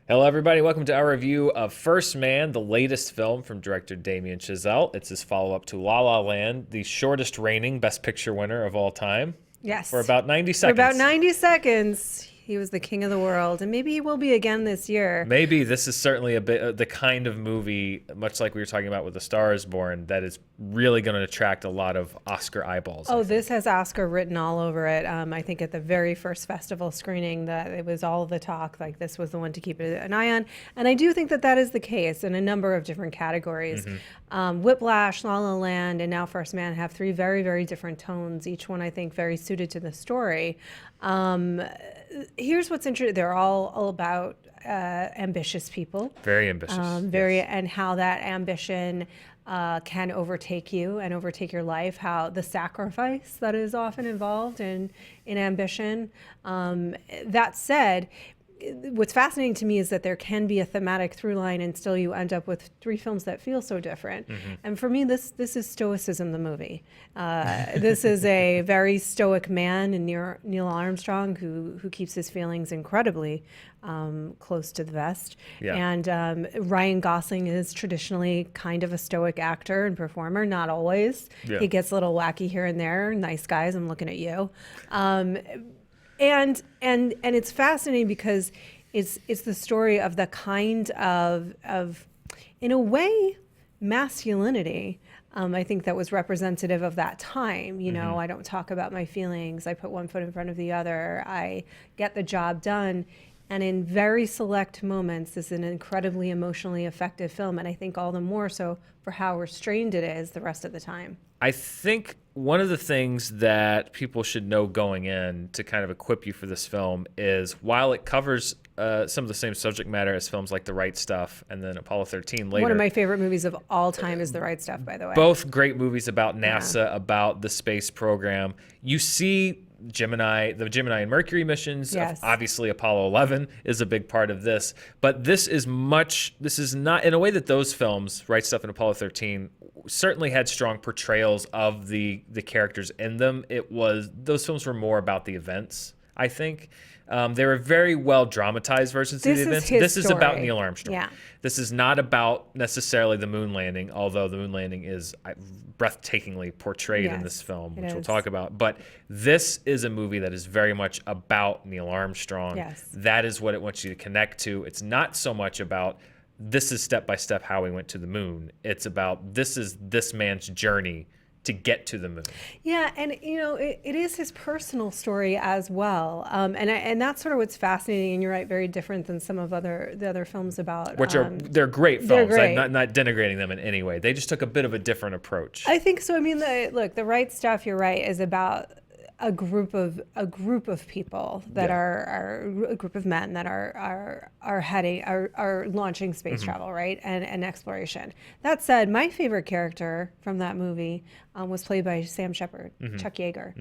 Hello, everybody. Welcome to our review of First Man, the latest film from director Damien Chazelle. It's his follow-up to La La Land, the shortest reigning Best Picture winner of all time. Yes. For about 90 For about seconds. 90 seconds, he was the king of the world, and maybe he will be again this year. Maybe this is certainly a bit the kind of movie, much like we were talking about with The Star is Born, that is really going to attract a lot of Oscar eyeballs. Oh, this has Oscar written all over it. I think at the very first festival screening that it was all the talk, like this was the one to keep an eye on. And I do think that that is the case in a number of different categories. Whiplash, La La Land, and now First Man have three very, very different tones, each one I think very suited to the story. Here's what's interesting. They're all about ambitious people. Very ambitious. And how that ambition can overtake you and overtake your life, how the sacrifice that is often involved in ambition. That said, what's fascinating to me is that there can be a thematic through line and still you end up with three films that feel so different. And for me, this is stoicism, the movie. This is a very stoic man in Neil Armstrong who keeps his feelings incredibly close to the vest. Yeah. And Ryan Gosling is traditionally kind of a stoic actor and performer, not always. Yeah. He gets a little wacky here and there. Nice guys, I'm looking at you. And it's fascinating because it's the story of the kind of in a way masculinity. I think that was representative of that time. You know, I don't talk about my feelings. I put one foot in front of the other. I get the job done. And in very select moments, this is an incredibly emotionally effective film. And I think all the more so for how restrained it is the rest of the time. I think one of the things that people should know going in to kind of equip you for this film is while it covers some of the same subject matter as films like The Right Stuff and then Apollo 13 later. One of my favorite movies of all time is The Right Stuff, by the way. Both great movies about NASA, about the space program. You see the Gemini and Mercury missions. Yes. Obviously, Apollo 11 is a big part of this. But this is not, in a way that those films, Right Stuff and Apollo 13, certainly had strong portrayals of the characters in them. Those films were more about the events, I think. They were very well dramatized versions of the events. This is about Neil Armstrong. Yeah. This is not about necessarily the moon landing, although the moon landing is breathtakingly portrayed in this film, which we'll talk about. But this is a movie that is very much about Neil Armstrong. Yes. That is what it wants you to connect to. It's not so much about this is step by step how we went to the moon. It's about this is this man's journey to get to the moon. Yeah, and you know, it is his personal story as well, and that's sort of what's fascinating. And you're right, very different than some of the other films about Which they're great films. they're great. I'm not denigrating them in any way. They just took a bit of a different approach. I think so. I mean, The Right Stuff, you're right, is about a group of people that are a group of men that are launching space travel, right, and exploration. That said, my favorite character from that movie was played by Sam Shepard, Chuck Yeager,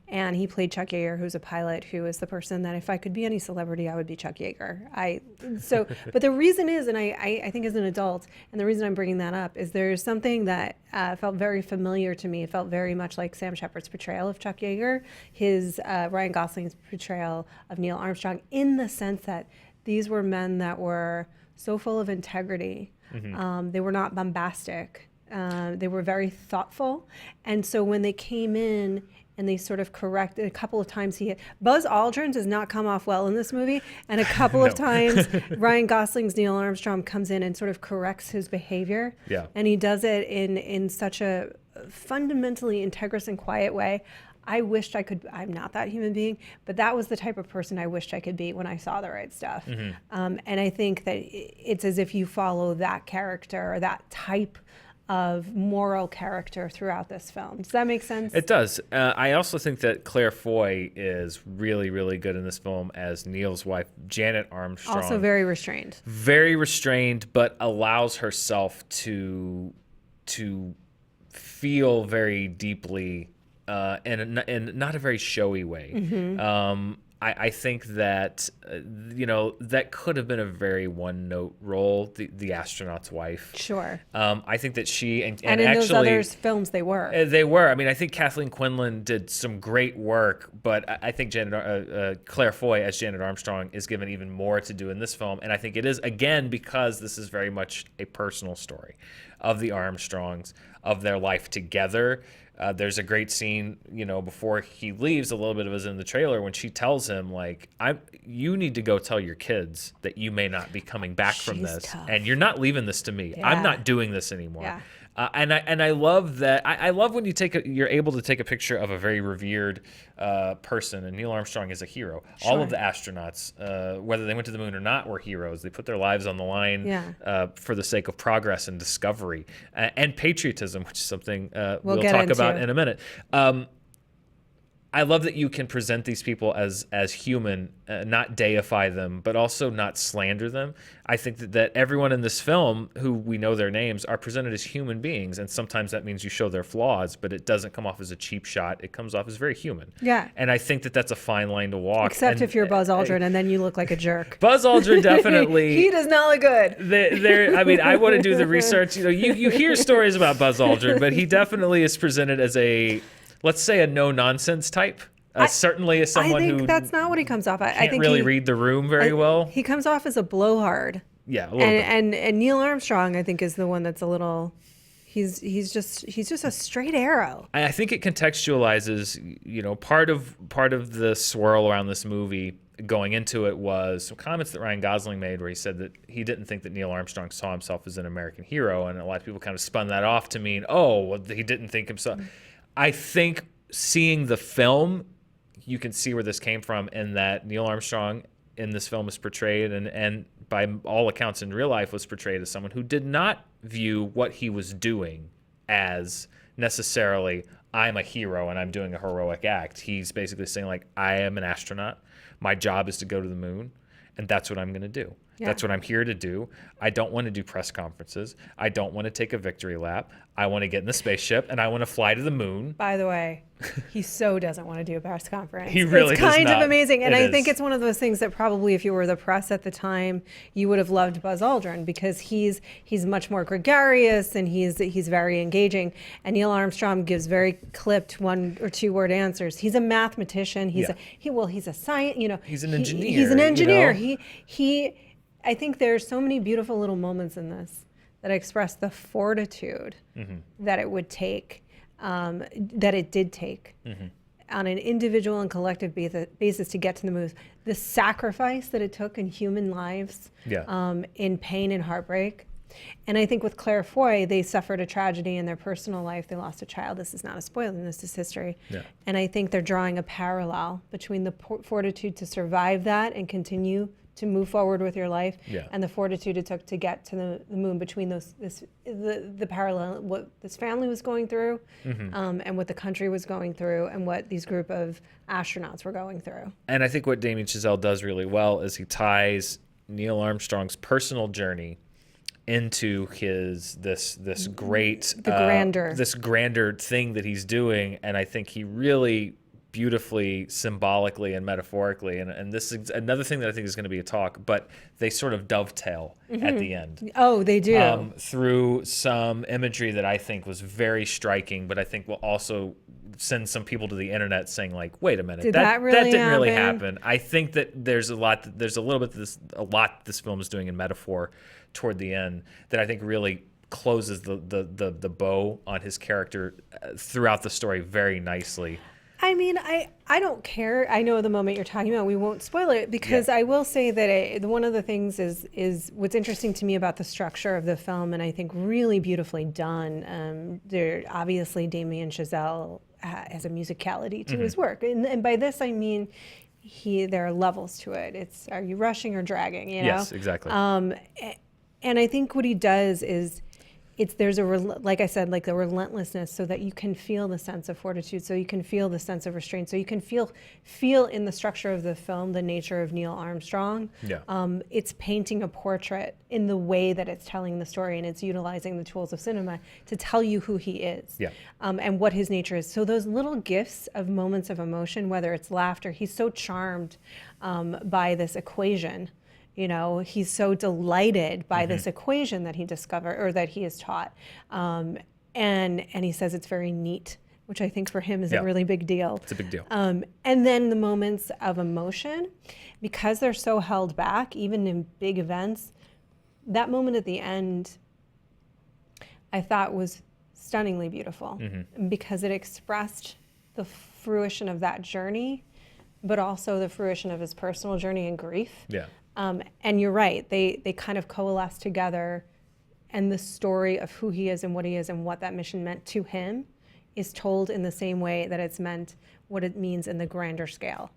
and he played Chuck Yeager, who's a pilot who is the person that if I could be any celebrity, I would be Chuck Yeager. But the reason is, and I think as an adult, and the reason I'm bringing that up is there's something that felt very familiar to me. It felt very much like Sam Shepard's portrayal of Chuck Yeager, his Ryan Gosling's portrayal of Neil Armstrong, in the sense that these were men that were so full of integrity. They were not bombastic. They were very thoughtful. And so when they came in and they sort of corrected a couple of times, Buzz Aldrin does not come off well in this movie. And a couple of times Ryan Gosling's Neil Armstrong comes in and sort of corrects his behavior. Yeah. And he does it in such a fundamentally integrous and quiet way. I wished I could, I'm not that human being, but that was the type of person I wished I could be when I saw The Right Stuff. And I think that it's as if you follow that character or that type of moral character throughout this film. Does that make sense? It does. I also think that Claire Foy is really, really good in this film as Neil's wife, Janet Armstrong. Also very restrained. Very restrained, but allows herself to feel very deeply in not a very showy way. I think that that could have been a very one-note role. The astronaut's wife. Sure. I think that she and in actually, those other films they were. They were. I mean, I think Kathleen Quinlan did some great work, but I think Claire Foy as Janet Armstrong is given even more to do in this film, and I think it is again because this is very much a personal story of the Armstrongs, of their life together. There's a great scene, before he leaves, a little bit of it is in the trailer, when she tells him, like, you need to go tell your kids that you may not be coming back from this, tough. and you're not leaving this to me. Yeah. I'm not doing this anymore. Yeah. And I love that. I love when you're able to take a picture of a very revered person, and Neil Armstrong is a hero. Sure. All of the astronauts, whether they went to the moon or not, were heroes. They put their lives on the line for the sake of progress and discovery and patriotism, which is something we'll talk about in a minute. I love that you can present these people as human, not deify them, but also not slander them. I think that everyone in this film, who we know their names, are presented as human beings, and sometimes that means you show their flaws, but it doesn't come off as a cheap shot. It comes off as very human. Yeah. And I think that that's a fine line to walk. Except if you're Buzz Aldrin, and then you look like a jerk. Buzz Aldrin definitely. He does not look good. I mean, I want to do the research. You hear stories about Buzz Aldrin, but he definitely is presented as let's say a no-nonsense type. Certainly as someone who that's not what he comes off. I think really read the room very well. He comes off as a blowhard. Yeah, a little bit. And Neil Armstrong, I think, is the one that's a little. He's just a straight arrow. I think it contextualizes. Part of the swirl around this movie going into it was some comments that Ryan Gosling made, where he said that he didn't think that Neil Armstrong saw himself as an American hero, and a lot of people kind of spun that off to mean, he didn't think himself. I think seeing the film, you can see where this came from, in that Neil Armstrong in this film is portrayed, and by all accounts in real life was portrayed as someone who did not view what he was doing as necessarily, I'm a hero and I'm doing a heroic act. He's basically saying, like, I am an astronaut. My job is to go to the moon, and that's what I'm going to do. Yeah. That's what I'm here to do. I don't want to do press conferences. I don't want to take a victory lap. I want to get in the spaceship, and I want to fly to the moon. By the way, he so doesn't want to do a press conference. He really does not. It's kind of amazing. And I think it's one of those things that probably if you were the press at the time, you would have loved Buzz Aldrin, because he's much more gregarious and he's very engaging. And Neil Armstrong gives very clipped 1 or 2 word answers. He's a mathematician. He's a science, he's an engineer. He's an engineer. I think there's so many beautiful little moments in this that express the fortitude that it would take, that it did take on an individual and collective basis to get to the moon. The sacrifice that it took in human lives, in pain and heartbreak. And I think with Claire Foy, they suffered a tragedy in their personal life. They lost a child. This is not a spoiler, this is history. Yeah. And I think they're drawing a parallel between the fortitude to survive that and continue to move forward with your life, and the fortitude it took to get to the moon, between the parallel, what this family was going through, and what the country was going through, and what these group of astronauts were going through. And I think what Damien Chazelle does really well is he ties Neil Armstrong's personal journey into this great grander thing that he's doing, and I think he really beautifully, symbolically, and metaphorically, and this is another thing that I think is going to be a talk, but they sort of dovetail at the end. Oh, they do. Through some imagery that I think was very striking, but I think will also send some people to the internet saying, like, wait a minute, that didn't really happen. I think that there's a lot this film is doing in metaphor toward the end that I think really closes the bow on his character throughout the story very nicely. I mean, I don't care. I know the moment you're talking about, we won't spoil it, because I will say that one of the things is what's interesting to me about the structure of the film, and I think really beautifully done. There obviously Damien Chazelle has a musicality to his work, and by this I mean there are levels to it. It's, are you rushing or dragging? You know? Yes, exactly. And I think what he does is there's like I said, like the relentlessness, so that you can feel the sense of fortitude, so you can feel the sense of restraint, so you can feel in the structure of the film the nature of Neil Armstrong. Yeah. It's painting a portrait in the way that it's telling the story, and it's utilizing the tools of cinema to tell you who he is. Yeah. And what his nature is. So those little gifts of moments of emotion, whether it's laughter, he's so charmed by this equation. You know, he's so delighted by this equation that he discovered, or that he is taught. And he says it's very neat, which I think for him is a really big deal. It's a big deal. And then the moments of emotion, because they're so held back, even in big events, that moment at the end, I thought was stunningly beautiful, because it expressed the fruition of that journey, but also the fruition of his personal journey and grief. Yeah. And you're right, they kind of coalesce together, and the story of who he is and what he is and what that mission meant to him is told in the same way that it's meant what it means in the grander scale.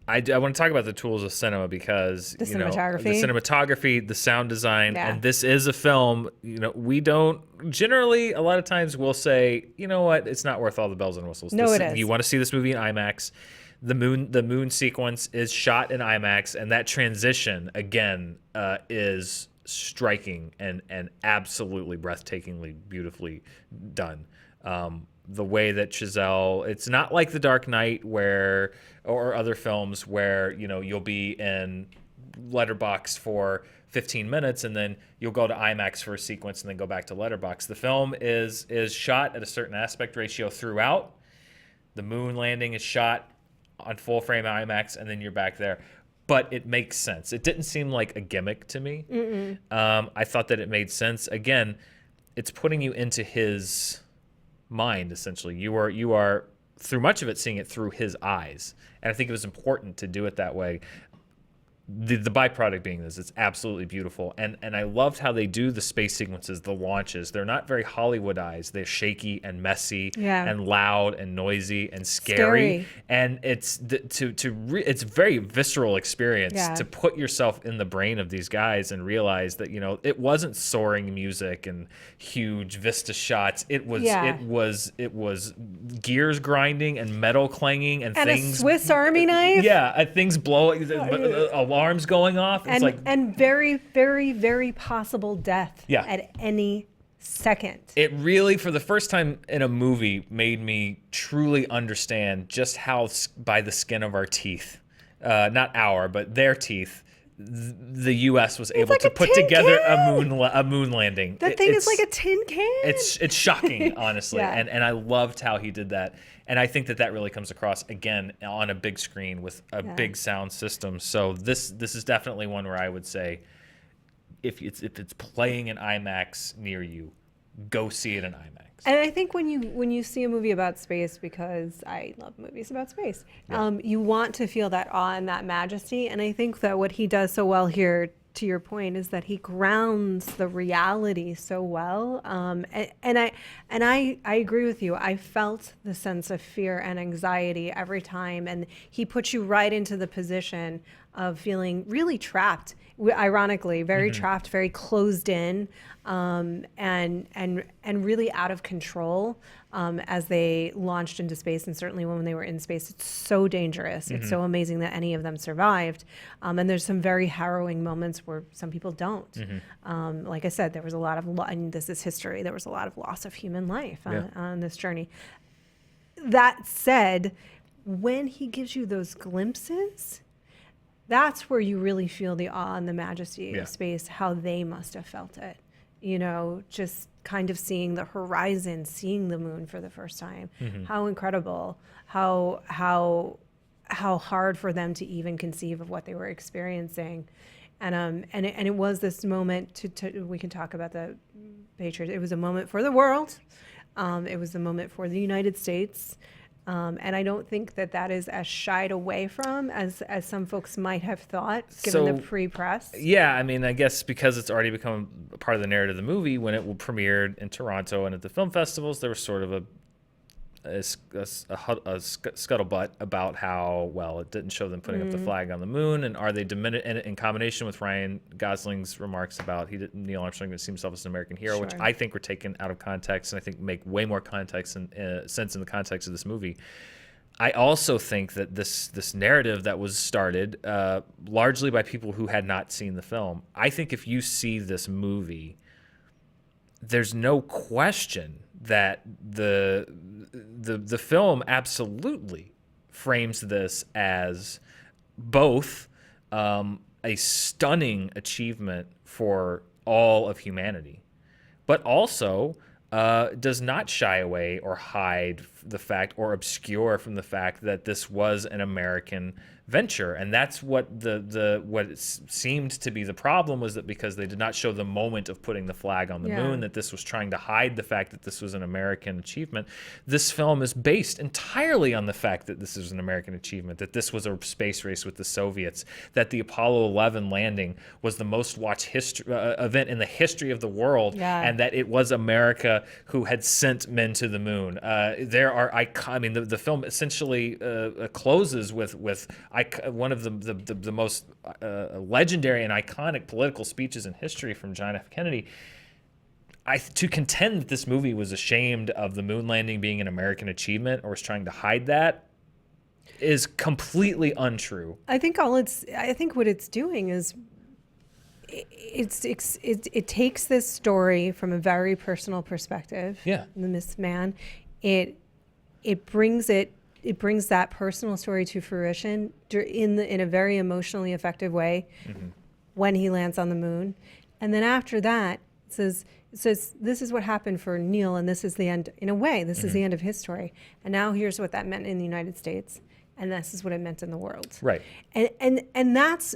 I want to talk about the tools of cinema, because The cinematography, the sound design, Yeah. and this is a film. You know, we don't generally, a lot of times we'll say, you know what, it's not worth all the bells and whistles. No, it is. You want to see this movie in IMAX. The moon sequence is shot in IMAX, and that transition again is striking and absolutely breathtakingly beautifully done. The way that Chazelle, it's not like The Dark Knight or other films where, you know, you'll be in letterbox for 15 minutes and then you'll go to IMAX for a sequence and then go back to letterbox. The film is shot at a certain aspect ratio throughout. The moon landing is shot on full frame IMAX, and then you're back there. But it makes sense. It didn't seem like a gimmick to me. I thought that it made sense. Again, it's putting you into his mind, essentially. You are through much of it seeing it through his eyes. And I think it was important to do it that way. The byproduct being this, it's absolutely beautiful. And I loved how they do the space sequences, the launches. They're not very Hollywoodized. They're shaky and messy and loud and noisy and scary. And it's it's a very visceral experience to put yourself in the brain of these guys and realize that, you know, it wasn't soaring music and huge vista shots. It was gears grinding and metal clanging and things. A Swiss Army knife. Yeah, things blowing. Alarms going off. It's and very, very, very possible death at any second. It really, for the first time in a movie, made me truly understand just how, by the skin of our teeth, not our, but their teeth, the U.S. was able to put together a moon landing. That thing is like a tin can. It's shocking, honestly, and I loved how he did that. And I think that really comes across again on a big screen with a big sound system. So this is definitely one where I would say, if it's playing in IMAX near you, go see it in IMAX. And I think when you see a movie about space, because I love movies about space, you want to feel that awe and that majesty. And I think that what he does so well here, to your point, is that he grounds the reality so well. And I agree with you. I felt the sense of fear and anxiety every time, and he puts you right into the position of feeling really trapped. Ironically, very trapped, very closed in, and really out of control as they launched into space. And certainly when they were in space, it's so dangerous. It's so amazing that any of them survived. And there's some very harrowing moments where some people don't. Like I said, there was a lot of, and this is history, there was a lot of loss of human life on this journey. That said, when he gives you those glimpses, that's where you really feel the awe and the majesty of space, how they must have felt it. You know, just kind of seeing the horizon, seeing the moon for the first time. How incredible, how hard for them to even conceive of what they were experiencing. And it was this moment we can talk about the Patriots. It was a moment for the world. It was a moment for the United States. And I don't think that is as shied away from as some folks might have thought, given the pre-press. Yeah, I mean, I guess because it's already become a part of the narrative of the movie, when it premiered in Toronto and at the film festivals, there was sort of scuttlebutt about how, well, it didn't show them putting up the flag on the moon, and are they in combination with Ryan Gosling's remarks about Neil Armstrong didn't see himself as an American hero, which Sure. I think were taken out of context, and I think make way more context and sense in the context of this movie. I also think that this narrative that was started largely by people who had not seen the film, I think if you see this movie, there's no question that the film absolutely frames this as both a stunning achievement for all of humanity, but also does not shy away or hide the fact or obscure from the fact that this was an American venture. And that's what what it seemed to be the problem, was that because they did not show the moment of putting the flag on the moon, that this was trying to hide the fact that this was an American achievement. This film is based entirely on the fact that this is an American achievement, that this was a space race with the Soviets, that the Apollo 11 landing was the most watched event in the history of the world, and that it was America who had sent men to the moon. The film essentially closes with one of the most legendary and iconic political speeches in history from John F. Kennedy. To contend that this movie was ashamed of the moon landing being an American achievement or was trying to hide that is completely untrue. I think what it's doing is it takes this story from a very personal perspective. Yeah. This man, it brings that personal story to fruition in a very emotionally effective way when he lands on the moon. And then after that, it says this is what happened for Neil, and this is the end. In a way, this is the end of his story. And now here's what that meant in the United States, and this is what it meant in the world. Right. And that's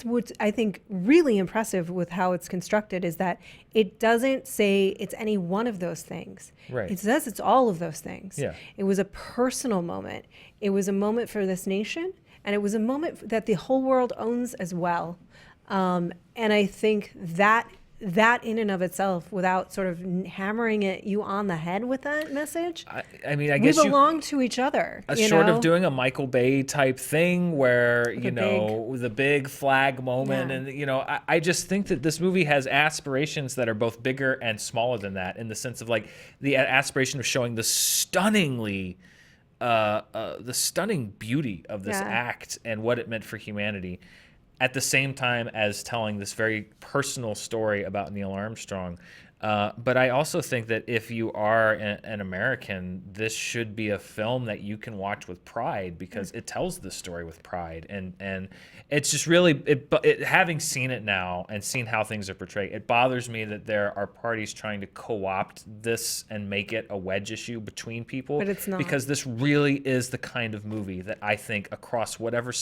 what I think really impressive with how it's constructed, is that it doesn't say it's any one of those things. Right. It says it's all of those things. Yeah. It was a personal moment. It was a moment for this nation, and it was a moment that the whole world owns as well. And I think that in and of itself, without sort of hammering you on the head with that message, I mean, I guess we belong to each other. Short of doing a Michael Bay type thing where, the big flag moment. Yeah. And, I just think that this movie has aspirations that are both bigger and smaller than that, in the sense of like the aspiration of showing the stunning beauty of this act and what it meant for humanity, at the same time as telling this very personal story about Neil Armstrong. But I also think that if you are an American, this should be a film that you can watch with pride, because it tells this story with pride. And it's just really, having seen it now and seen how things are portrayed, it bothers me that there are parties trying to co-opt this and make it a wedge issue between people. But it's not. Because this really is the kind of movie that I think, across whatever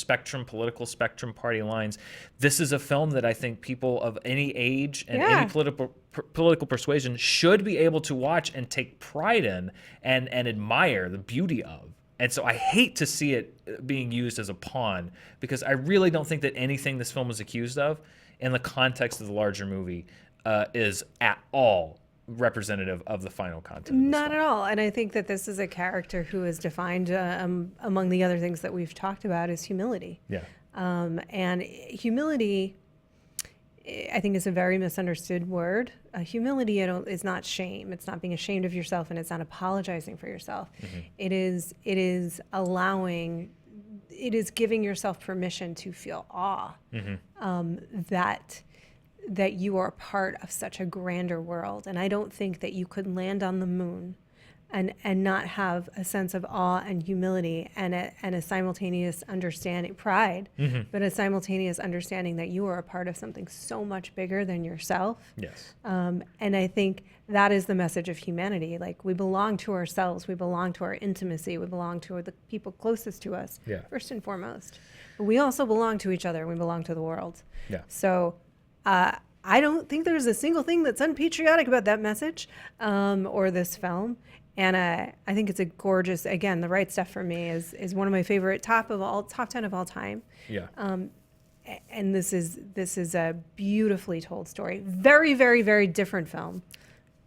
political spectrum, party lines, this is a film that I think people of any age and any political persuasion should be able to watch and take pride in and admire the beauty of. And so I hate to see it being used as a pawn, because I really don't think that anything this film is accused of in the context of the larger movie is at all representative of the final content. Not at all. And I think that this is a character who is defined, among the other things that we've talked about, is humility. Yeah. And humility, I think, is a very misunderstood word. Humility is not shame. It's not being ashamed of yourself, and it's not apologizing for yourself. It is giving yourself permission to feel awe that you are a part of such a grander world. And I don't think that you could land on the moon and not have a sense of awe and humility and a simultaneous understanding, pride, but a simultaneous understanding that you are a part of something so much bigger than yourself. Yes. And I think that is the message of humanity. Like, we belong to ourselves, we belong to our intimacy, we belong to the people closest to us, first and foremost. But we also belong to each other, we belong to the world. Yeah. So I don't think there's a single thing that's unpatriotic about that message or this film. And I think it's a gorgeous, again, The Right Stuff for me is one of my favorite top 10 of all time. Yeah. And this is a beautifully told story. Very, very, very different film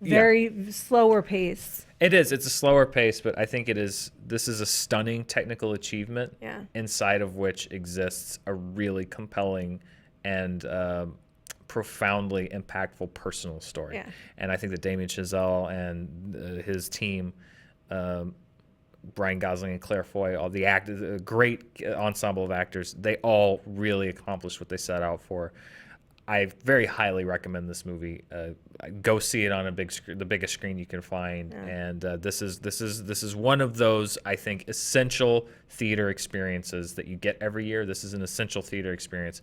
very slower pace. It is. It's a slower pace, but I think this is a stunning technical achievement inside of which exists a really compelling and profoundly impactful personal story. Yeah. And I think that Damien Chazelle and his team, Ryan Gosling and Claire Foy, all the actors, a great ensemble of actors, they all really accomplished what they set out for. I very highly recommend this movie. Go see it on the biggest screen you can find. And this is one of those, I think, essential theater experiences that you get every year. This is an essential theater experience.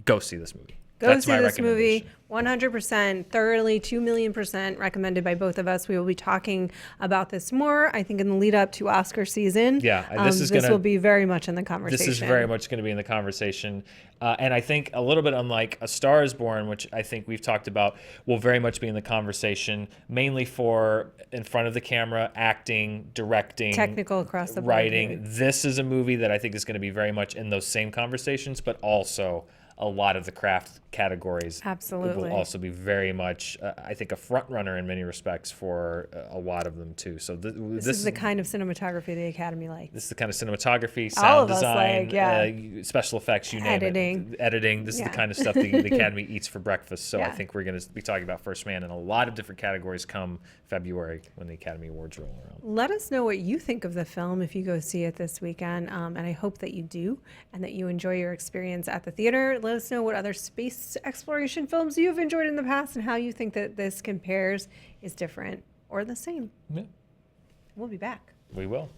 Go see this movie. Go see this movie. 100%, thoroughly, 2,000,000% recommended by both of us. We will be talking about this more, I think, in the lead up to Oscar season. Yeah, this will be very much in the conversation. This is very much going to be in the conversation. And I think a little bit unlike A Star is Born, which I think we've talked about, will very much be in the conversation, mainly for in front of the camera, acting, directing, technical across the board. Writing. This is a movie that I think is going to be very much in those same conversations, but also a lot of the craft categories. Absolutely. Will also be very much, I think, a front runner in many respects for a lot of them too. So this is the kind of cinematography the Academy likes. This is the kind of cinematography, All sound of us design, special effects, you name Editing. it. Editing. This is the kind of stuff the Academy eats for breakfast. So I think we're going to be talking about First Man in a lot of different categories come February when the Academy Awards roll around. Let us know what you think of the film if you go see it this weekend. And I hope that you do and that you enjoy your experience at the theater. Let us know what other space exploration films you've enjoyed in the past and how you think that this compares, is different, or the same. Yeah. We'll be back. We will.